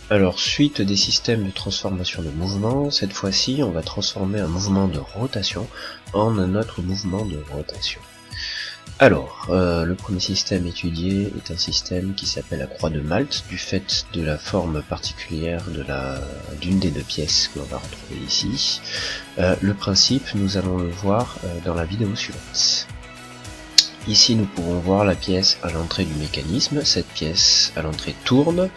Alors, suite des systèmes de transformation de mouvement, cette fois-ci, on va transformer un mouvement de rotation en un autre mouvement de rotation. Alors, le premier système étudié est un système qui s'appelle la croix de Malte, du fait de la forme particulière d'une des deux pièces que l'on va retrouver ici. Le principe, nous allons le voir dans la vidéo suivante. Ici, nous pouvons voir la pièce à l'entrée du mécanisme. Cette pièce à l'entrée tourne,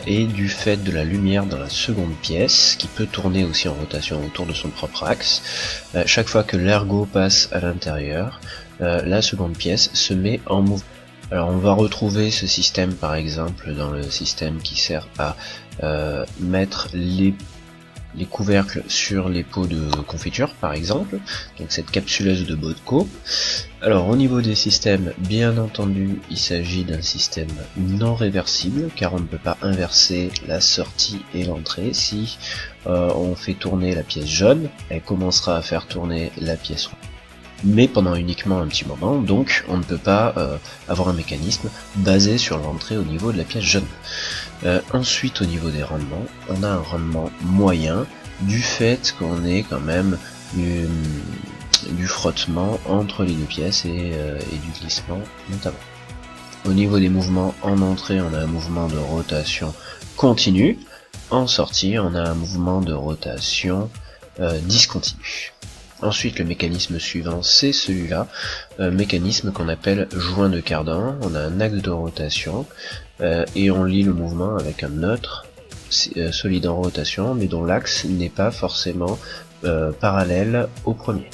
et du fait de la lumière dans la seconde pièce, qui peut tourner aussi en rotation autour de son propre axe, chaque fois que l'ergot passe à l'intérieur, la seconde pièce se met en mouvement. Alors on va retrouver ce système par exemple dans le système qui sert à mettre les couvercles sur les pots de confiture par exemple, donc cette capsuleuse de Bodco. Alors au niveau des systèmes, bien entendu il s'agit d'un système non réversible car on ne peut pas inverser la sortie et l'entrée. Si on fait tourner la pièce jaune, elle commencera à faire tourner la pièce rouge, mais pendant uniquement un petit moment, donc on ne peut pas avoir un mécanisme basé sur l'entrée au niveau de la pièce jaune. Ensuite au niveau des rendements, on a un rendement moyen du fait qu'on ait quand même du frottement entre les deux pièces et du glissement notamment. Au niveau des mouvements, en entrée on a un mouvement de rotation continu, en sortie on a un mouvement de rotation discontinu. Ensuite le mécanisme suivant c'est celui-là, mécanisme qu'on appelle joint de cardan. On a un axe de rotation et on lie le mouvement avec un autre solide en rotation mais dont l'axe n'est pas forcément parallèle au premier.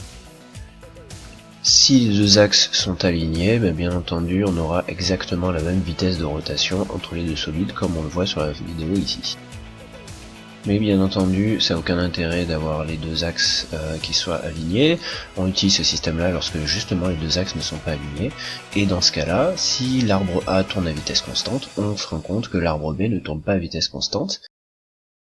Si les deux axes sont alignés, bien entendu on aura exactement la même vitesse de rotation entre les deux solides comme on le voit sur la vidéo ici. Mais bien entendu, ça n'a aucun intérêt d'avoir les deux axes qui soient alignés. On utilise ce système-là lorsque justement les deux axes ne sont pas alignés. Et dans ce cas-là, si l'arbre A tourne à vitesse constante, on se rend compte que l'arbre B ne tourne pas à vitesse constante.